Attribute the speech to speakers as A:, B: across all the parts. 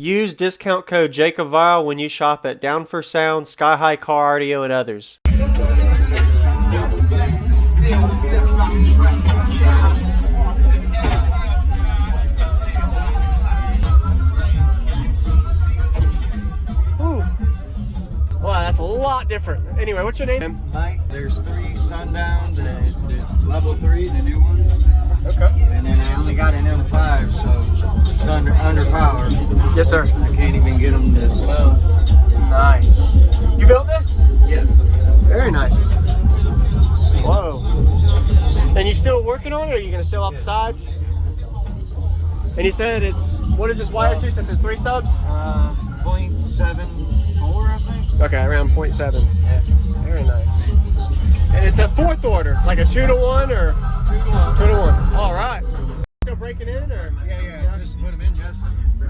A: Use discount code JACOBVILE when you shop at Down for Sound, Sky High Car Audio, and others. Wow, that's a lot different. Anyway, what's your name?
B: Mike, there's 3 Sundowns and the level 3, the new one.
A: Okay.
B: And then I only got an M5, so it's under power.
A: Yes, sir.
B: I can't even get them to slow.
A: Nice. You built this?
B: Yeah.
A: Very nice. Whoa. And you still working on it, or are you going to seal off the sides? And you said it's, what is this wire to since it's 3 subs?
B: 0.74, I think.
A: Okay, around 0.7.
B: Yeah.
A: Very nice. And it's a 4th order, like a 2-to-1 or 2-to-1. All right. Still breaking in, or?
B: Yeah. Just put them in, Jess.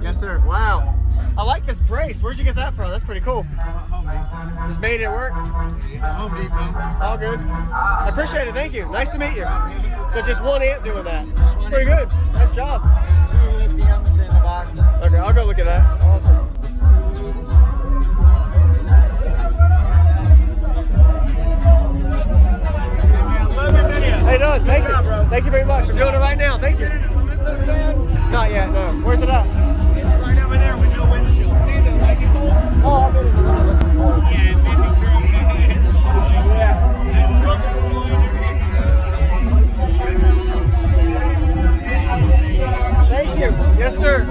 A: Yes, sir. Wow. I like this brace. Where'd you get that from? That's pretty cool.
B: Home Depot.
A: Just made it work.
B: Home Depot.
A: All good. I appreciate it. Thank you. Nice to meet you. So just 1 amp doing that. Pretty good. Nice job.
B: 2 lithiums in the box.
A: Okay, I'll go look at that. Awesome. How you doing? Thank you. Thank you very much. I'm doing it right now. Thank you. Not yet, no. Where's it at?
B: It's right over there with no windshield.
A: Oh, I'll do it. Thank you. Yes, sir.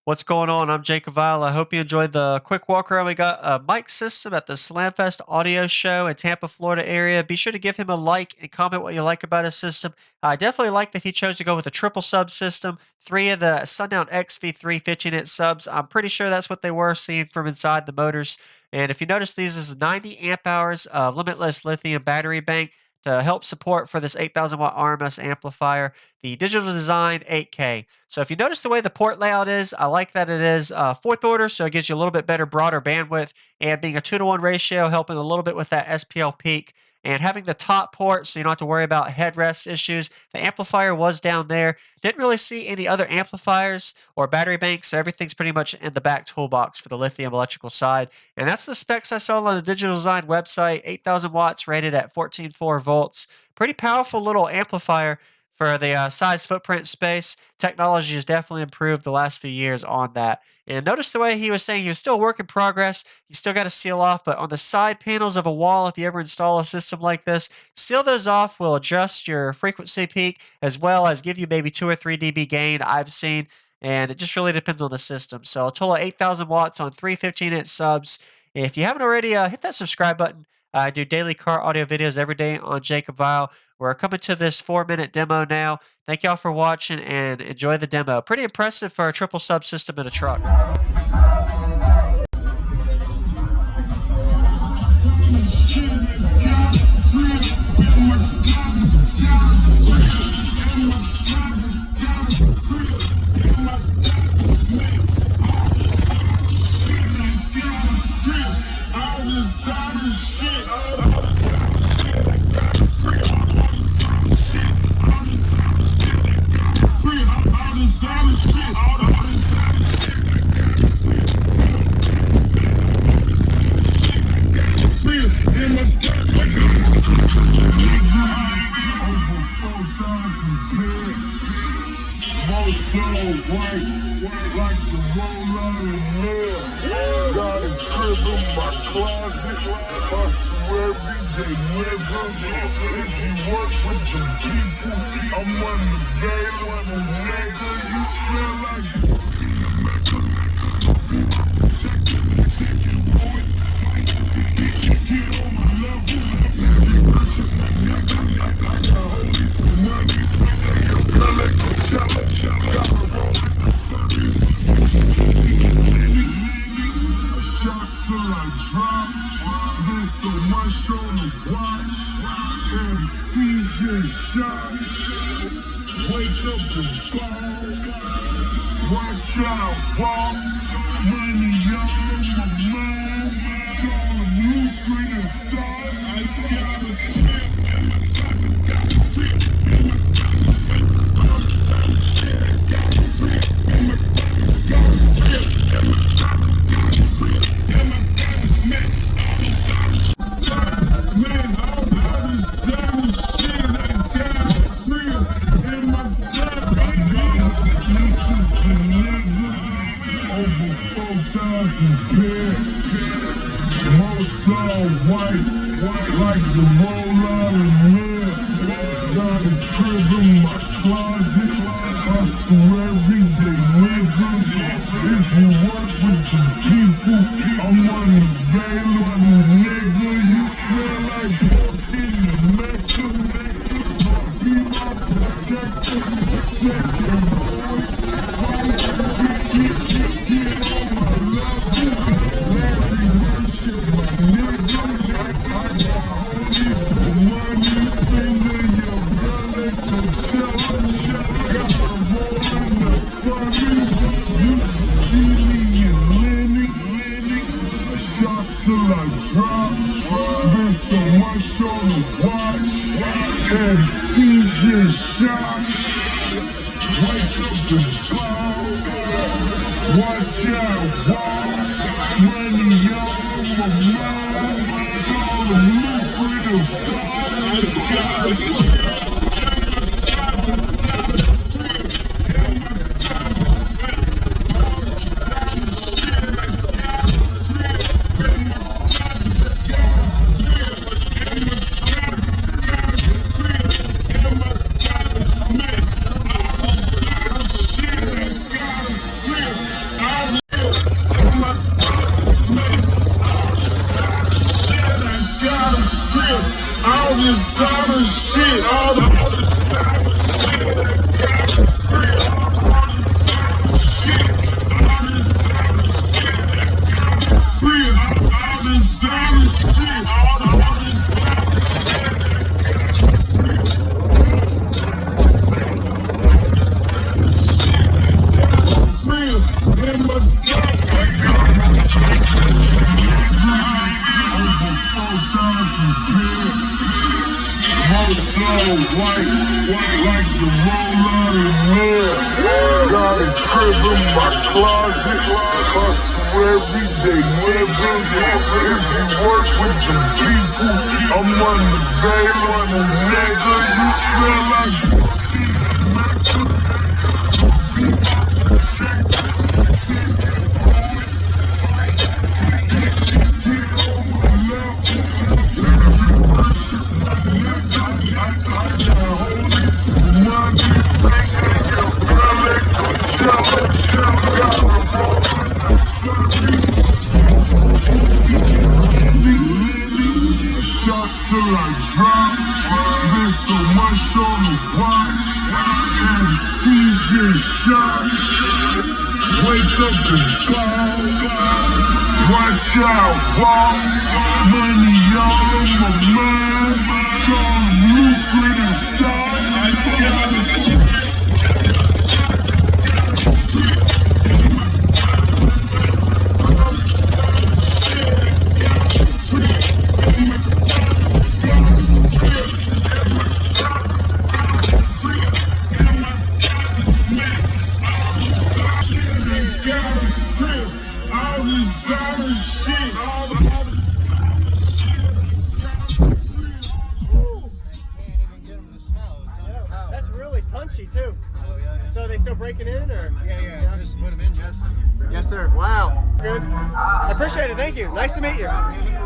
A: What's going on? I'm Jacob Vile. I hope you enjoyed the quick walk around. We got a mic system at the Slamfest audio show in Tampa, Florida area. Be sure to give him a like and comment what you like about his system. I definitely like that he chose to go with a triple sub system. 3 of the Sundown XV3 15-inch subs. I'm pretty sure that's what they were, seeing from inside the motors. And if you notice, these is 90 amp hours of limitless lithium battery bank to help support for this 8,000 watt RMS amplifier. The digital design 8K. So if you notice the way the port layout is, I like that it is 4th order, so it gives you a little bit better, broader bandwidth, and being a 2-to-1 ratio, helping a little bit with that SPL peak. And having the top port, so you don't have to worry about headrest issues. The amplifier was down there. Didn't really see any other amplifiers or battery banks, so everything's pretty much in the back toolbox for the lithium electrical side. And that's the specs I saw on the Digital Design website. 8,000 watts, rated at 14.4 volts. Pretty powerful little amplifier for the size, footprint, space. Technology has definitely improved the last few years on that. And notice the way he was saying he was still a work in progress. You still got to seal off, but on the side panels of a wall, if you ever install a system like this, seal those off will adjust your frequency peak as well as give you maybe 2 or 3 dB gain, I've seen. And it just really depends on the system. So a total of 8,000 watts on 3 15-inch subs. If you haven't already, hit that subscribe button. I do daily car audio videos every day on Jacob Vile. We're coming to this 4-minute demo now. Thank y'all for watching and enjoy the demo. Pretty impressive for a triple sub system in a truck.
C: Like the roller in there. Got a crib in my closet. Hustle every day, nigga. If you work with them people, I'm unavailable, nigga. You smell like Got Wake up and ball. Watch out, ball. Money on my mind. Call them lucrative thoughts. I got a over 4,000 pair. Most all white, like the roll out of mirror. Got a crib in my closet. Hustle every day, nigga. If you work with the people, I'm unavailable, nigga. You smell like pork in the Mecca. Be my protector, check your boy. Get on my level. Larry worship my nigga. I got holy for money. Finger your brother, Coachella. Got a roll in the funny. You see me in Lenny. A shot till I drop. Spent so much on the watch. Had a seizure shot. Wake up and ball. Watch out, ball. Money on my mind. Call them lucrative thoughts. I got it. All this other shit, all the so white, like the roll out of mirror. Got a crib in my closet. Hustle every day, nigga. If you work with them people, I'm unavailable, nigga. You smell like till I drop. Spent so much on the watch. Had a seizure shot. Wake up and ball. Watch out, ball. Money all on my mind. Call them lucrative thoughts. I got it.
A: That's really punchy too. So are they still breaking in, or?
B: Yeah. Just put them in, yes.
A: Yes, sir. Wow. Good. I appreciate it. Thank you. Nice to meet you.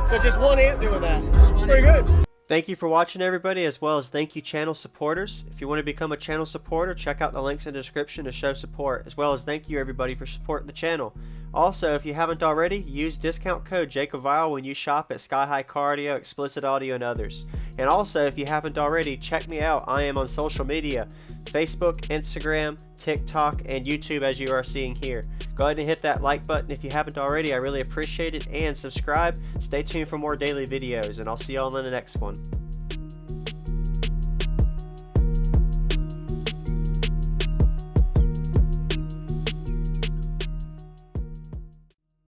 A: So just one amp doing that. Pretty good. Thank you for watching, everybody, as well as thank you, channel supporters. If you want to become a channel supporter, check out the links in the description to show support, as well as thank you, everybody, for supporting the channel. Also, if you haven't already, use discount code JakeAVile when you shop at Sky High Cardio, Explicit Audio, and others. And also, if you haven't already, check me out. I am on social media, Facebook, Instagram, TikTok, and YouTube, as you are seeing here. Go ahead and hit that like button if you haven't already. I really appreciate it. And subscribe. Stay tuned for more daily videos, and I'll see y'all in the next one.